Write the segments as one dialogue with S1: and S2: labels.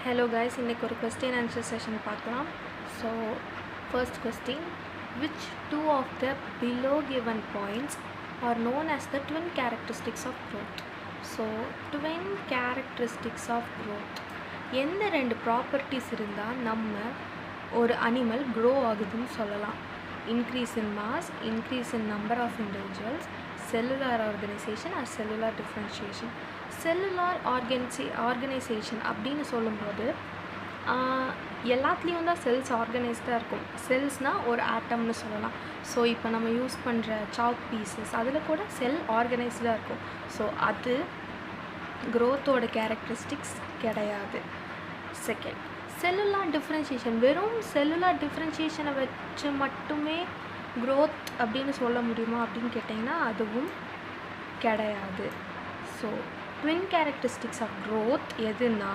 S1: Hello guys, இன்னைக்கு ஒரு question answer session பார்க்கலாம். So first question, which two of the below given points are known as the twin characteristics of growth? So twin characteristics of growth, எந்த ரெண்டு properties இருந்தால் நம்ம ஒரு animal grow ஆகுதுன்னு சொல்லலாம்? Increase in mass, increase in number of individuals, cellular organisation or cellular differentiation. Cellular organisation அப்படின்னு சொல்லும்போது எல்லாத்துலேயும் தான் செல்ஸ் ஆர்கனைஸ்டாக இருக்கும். செல்ஸ்னால் ஒரு ஆட்டம்னு சொல்லலாம். ஸோ இப்போ நம்ம யூஸ் பண்ணுற சாக் பீசஸ் அதில் கூட செல் ஆர்கனைஸ்டாக இருக்கும். ஸோ அது க்ரோத்தோட கேரக்டரிஸ்டிக்ஸ் கிடையாது. Second, cellular differentiation. வெறும் செல்லுலார் டிஃப்ரென்ஷியேஷனை வச்சு மட்டுமே க்ரோத் அப்படின்னு சொல்ல முடியுமா அப்படின்னு கேட்டிங்கன்னா அதுவும் கிடையாது. So twin characteristics of growth எதுனா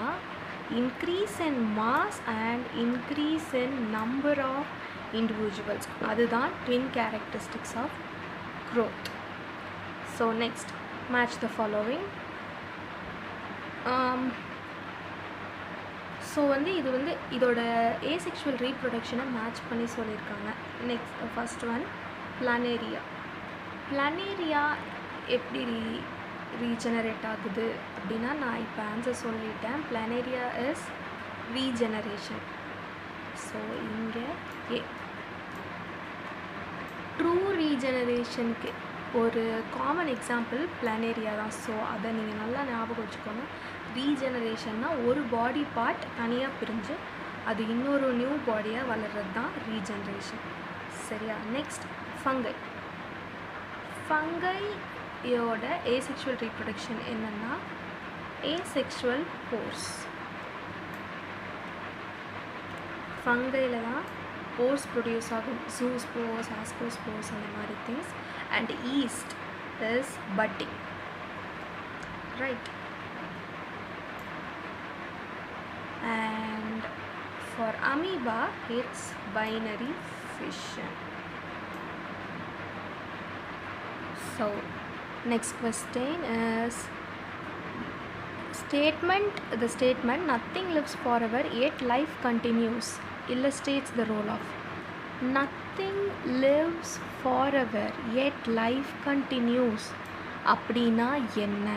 S1: increase in mass and increase in number of individuals. அதுதான் twin characteristics of growth. So next, match the following. So இதோட ஏசெக்ஷுவல் ரீப்ரொடக்ஷனை மேட்ச் பண்ணி சொல்லியிருக்காங்க. Next first one, planaria. Planaria எப்படி ரீஜெனரேட் ஆகுது அப்படின்னா நான் இப்போ ஆன்சர் சொல்லிட்டேன். Planaria is regeneration. ஸோ இங்கே ட்ரூ ரீஜெனரேஷனுக்கு ஒரு காமன் எக்ஸாம்பிள் பிளானேரியா தான். ஸோ அதை நீங்கள் நல்லா ஞாபகம் வச்சுக்கணும். ரீஜெனரேஷன்னா ஒரு பாடி பார்ட் தனியாக பிரிஞ்சு அது இன்னொரு நியூ பாடியாக வளர்கிறது தான் ரீஜெனரேஷன். சரியா? Next, fungi. ஃபங்கையோட ஏசெக்ஷுவல் ரீப்ரொடக்ஷன் என்னென்னா ஏசெக்ஷுவல் போர்ஸ். ஃபங்கையில் தான் போர்ஸ் ப்ரொடியூஸ் ஆகும். ஜூஸ்போர்ஸ், ஆஸ்கோஸ்போர்ஸ் அந்த மாதிரி things. And yeast is budding. Right? And for amoeba it's binary fission. So next question is the statement nothing lives forever yet life continues illustrates the role of. Nothing lives forever yet life continues அப்படின்னா என்ன?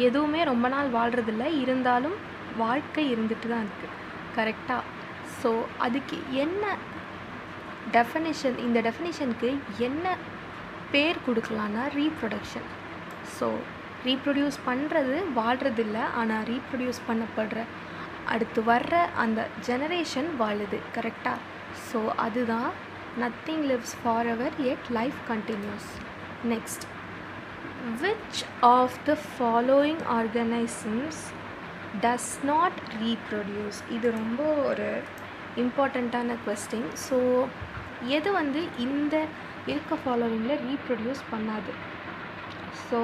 S1: எதுவுமே ரொம்ப நாள் வாழ்கிறதில்ல, இருந்தாலும் வாழ்க்கை இருந்துட்டு தான் இருக்குது. கரெக்டாக? ஸோ அதுக்கு என்ன டெஃபனிஷன், இந்த டெஃபனிஷனுக்கு என்ன பேர் கொடுக்கலான்னா ரீப்ரொடக்ஷன். ஸோ ரீப்ரொடியூஸ் பண்ணுறது வாழ்கிறதில்ல, ஆனால் ரீப்ரொடியூஸ் பண்ணப்படுற அடுத்து வர்ற அந்த ஜெனரேஷன் வாழுது. கரெக்டாக? ஸோ அதுதான் nothing lives forever yet life continues. Next, which of the following organisms does not reproduce? இது ரொம்ப ஒரு இம்பார்ட்டண்ட்டான கொஸ்டின். ஸோ எது இந்த இருக்க ஃபாலோவிங்கில் ரீப்ரொடியூஸ் பண்ணாது? So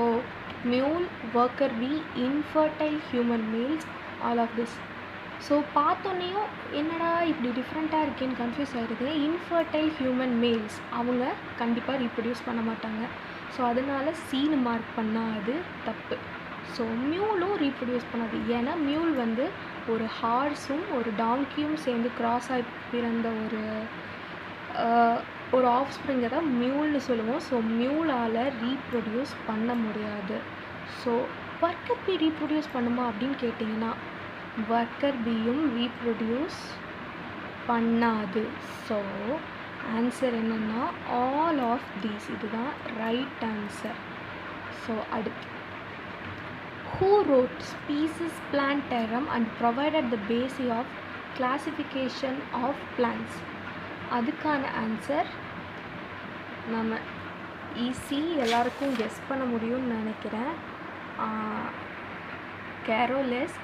S1: mule, worker bee, infertile human males, all of this. So பார்த்தோன்னையும் என்னடா இப்படி டிஃப்ரெண்ட்டாக இருக்கேன்னு கன்ஃபியூஸ் ஆகிருக்கு. இன்ஃபர்டைல் ஹியூமன் மேல்ஸ் அவங்க கண்டிப்பாக ரீப்ரொடியூஸ் பண்ண மாட்டாங்க. ஸோ அதனால் சீனு மார்க் பண்ணால் அது தப்பு. ஸோ மியூலும் ரீப்ரொடியூஸ் பண்ணாது. ஏன்னா மியூல் ஒரு ஹார்ஸும் ஒரு டாங்கியும் சேர்ந்து கிராஸ் ஆகி பிறந்த ஒரு ஆஃப் ஸ்ப்ரிங்கை தான் மியூல்னு சொல்லுவோம். ஸோ மியூலால் ரீப்ரொடியூஸ் பண்ண முடியாது. ஸோ ஒர்க்கர் பீ ரீப்ரொடியூஸ் பண்ணுமா அப்படின்னு கேட்டிங்கன்னா ஒர்க்கர் பீயும் ரீப்ரொடியூஸ் பண்ணாது. ஸோ ஆன்சர் என்னென்னா ஆல் ஆஃப் தீஸ். இதுதான் ரைட் ஆன்சர். ஸோ அடுத்து, who wrote Species Plantarum and provided the basis of classification of plants? அதுக்கான ஆன்சர் நம்ம ஈஸி, எல்லாருக்கும் கெஸ் பண்ண முடியும்னு நினைக்கிறேன். கேரோலஸ்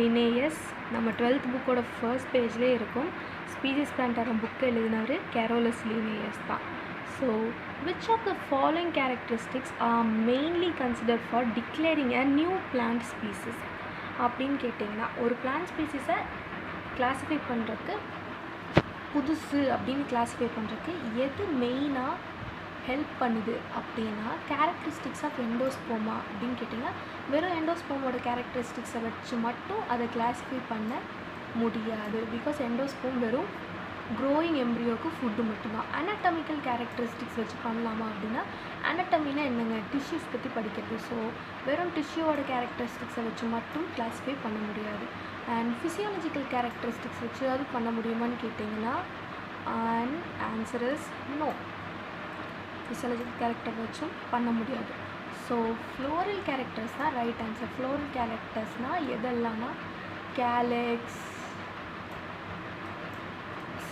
S1: லினேயஸ். நம்ம 12th புக்கோட ஃபர்ஸ்ட் பேஜ்லேயே இருக்கும். ஸ்பீசிஸ் பிளான்டாரம் புக்கு எழுதினவர் கேரோலஸ் லினேயஸ் தான். So which of the following characteristics are mainly considered for declaring a new plant species? அப்படின்னு கேட்டிங்கன்னா ஒரு பிளான்ட் ஸ்பீசிஸை கிளாஸிஃபை பண்ணுறதுக்கு, புதுசு அப்படின்னு கிளாஸிஃபை பண்ணுறதுக்கு எது மெயினாக ஹெல்ப் பண்ணுது அப்படின்னா கேரக்டரிஸ்டிக்ஸ் ஆஃப் எண்டோஸ்போமா அப்படின்னு கேட்டிங்கன்னா வெறும் எண்டோஸ்போமோட கேரக்டரிஸ்டிக்ஸை வச்சு மட்டும் அதை கிளாஸிஃபை பண்ண முடியாது. பிகாஸ் எண்டோஸ்போம் வெறும் க்ரோயிங் எம்ப்ரியோக்கு ஃபுட்டு மட்டும்தான். அனாட்டமிக்கல் கேரக்டரிஸ்டிக்ஸ் வச்சு பண்ணலாமா அப்படின்னா அனாட்டமினா என்னங்க, டிஷ்யூஸ் பற்றி படிக்கிறது. ஸோ வெறும் டிஷ்யூவோட கேரக்டரிஸ்டிக்ஸை வச்சு மட்டும் கிளாஸிஃபை பண்ண முடியாது. அண்ட் ஃபிசியாலஜிக்கல் கேரக்டரிஸ்டிக்ஸ் வச்சு அது பண்ண முடியுமான்னு கேட்டிங்கன்னா and answer is no. Physiological character வச்சும் பண்ண முடியாது. ஸோ ஃப்ளோரல் கேரக்டர்ஸ் தான் ரைட் ஆன்சர். ஃப்ளோரல் கேரக்டர்ஸ்னால் எதெல்லாம்னா கேலெக்ஸ்,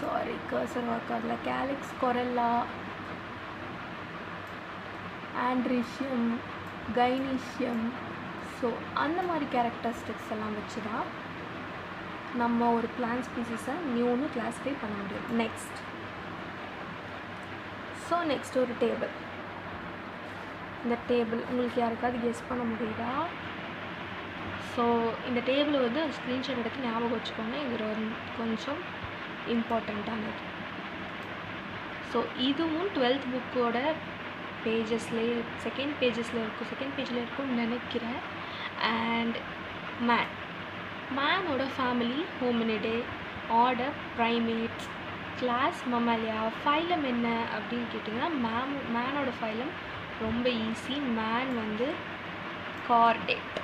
S1: சாரி கர்சர் ஒர்க் ஆகல, கேலெக்ஸ், கொரெல்லா, ஆண்ட்ரீஷியம், கைனீஷியம். ஸோ அந்த மாதிரி கேரக்டரிஸ்டிக்ஸ் எல்லாம் வச்சு தான் நம்ம ஒரு பிளான்ட் ஸ்பீசிஸை நியூன்னு கிளாஸிஃபை பண்ண முடியும். நெக்ஸ்ட் ஒரு டேபிள். இந்த டேபிள் உங்களுக்கு யாருக்காவது கெஸ் பண்ண முடியுதா? ஸோ இந்த டேபிள் வந்து ஸ்க்ரீன்ஷாட் எடுத்து ஞாபகம் வச்சுக்கோங்க. இது கொஞ்சம் இம்பார்ட்டண்ட்டானது. ஸோ இதுவும் 12th புக்கோட பேஜஸ்லேயே செகண்ட் பேஜில் இருக்கும்னு நினைக்கிறேன். அண்ட் மேனோட family hominidae, order primates, class mammalia, phylum என்ன அப்படின்னு கேட்டிங்கன்னா மேனோட ஃபைலம் ரொம்ப ஈஸி. மேன் வந்து கார்டேட்டா.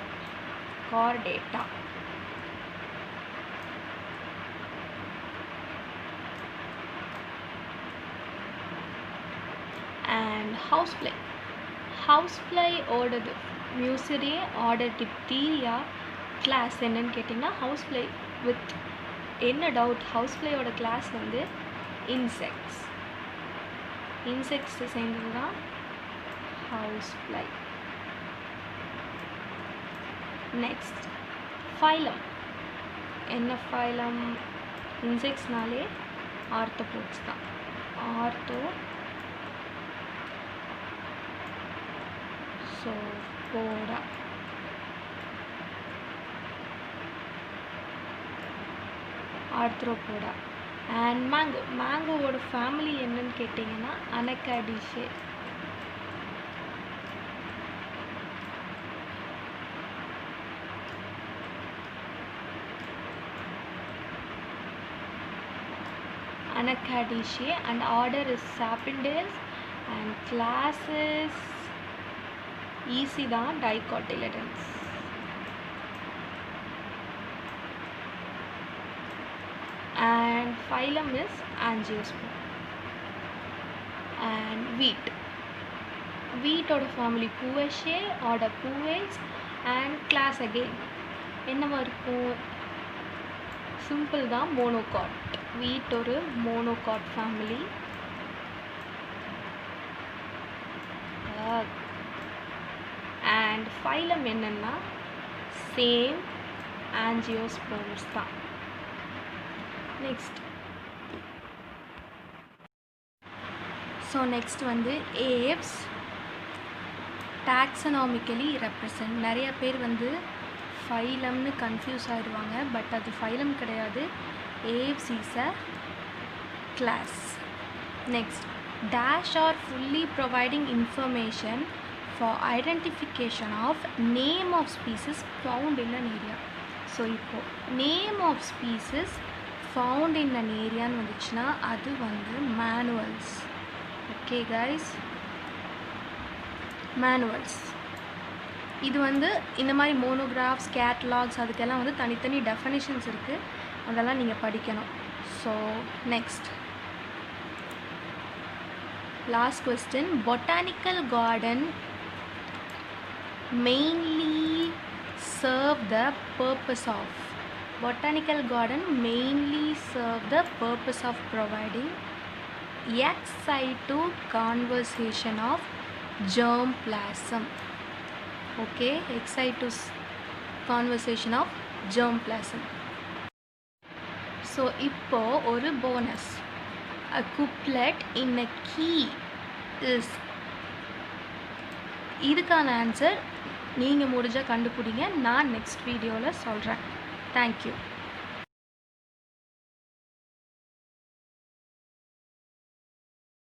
S1: அண்ட் ஹவுஸ்ஃப்ளை ஓடது மியூசிரே, ஆர்டர் டிப்தீரியா, கிளாஸ் என்னன்னு கேட்டிங்கன்னா ஹவுஸ்ஃப்ளை. வித் என்ன டவுட், ஹவுஸ்ஃப்ளையோட கிளாஸ் வந்து இன்செக்ட்ஸ் சேர்ந்தது தான் ஹவுஸ்ஃப்ளை. Next phylum. என்ன ஃபைலம்? இன்செக்ட்ஸ்னாலே ஆர்த்தோபோட்ஸ் தான். ஆர்த்ரோபோடா. அண்ட் மேங்கோவோட ஃபேமிலி என்னன்னு கேட்டிங்கன்னா அனகாடிஷே. and order is Sapindales and class is easy தான், Dicotyledons. And phylum is Angiosperm. And wheat oda family Puaceae, order Puates and class again என்னவா இருக்கும்? Simple தான், monocot. Wheat ஒரு monocot family. And phylum என்னன்னா same angiosperms தான். Next வந்து apes taxonomically represent. நிறைய பேர் வந்து ஃபைலம்னு கன்ஃபியூஸ் ஆகிடுவாங்க, பட் அது ஃபைலம் கிடையாது. Apes is a class. Next dash are fully providing information for identification of name of species found in an area. So இப்போது name of species found in an ஏரியான்னு வந்துச்சுன்னா அது வந்து மேனுவல்ஸ். ஓகே கைஸ், மேனுவல்ஸ் இது வந்து இந்த மாதிரி மோனோகிராஃப்ஸ், catalogues அதுக்கெல்லாம் வந்து தனித்தனி டெஃபனிஷன்ஸ் இருக்குது, அதெல்லாம் நீங்கள் படிக்கணும். So next last question, botanical garden mainly serve the purpose of providing ex-situ conservation of germplasm. Okay, ex-situ conservation of germplasm. So இப்போ ஒரு bonus, a couplet in a key is. இதுக்கான ஆன்சர் நீங்கள் முடிஞ்சால் கண்டுபிடிங்க, நான் நெக்ஸ்ட் வீடியோவில் சொல்கிறேன். Thank you.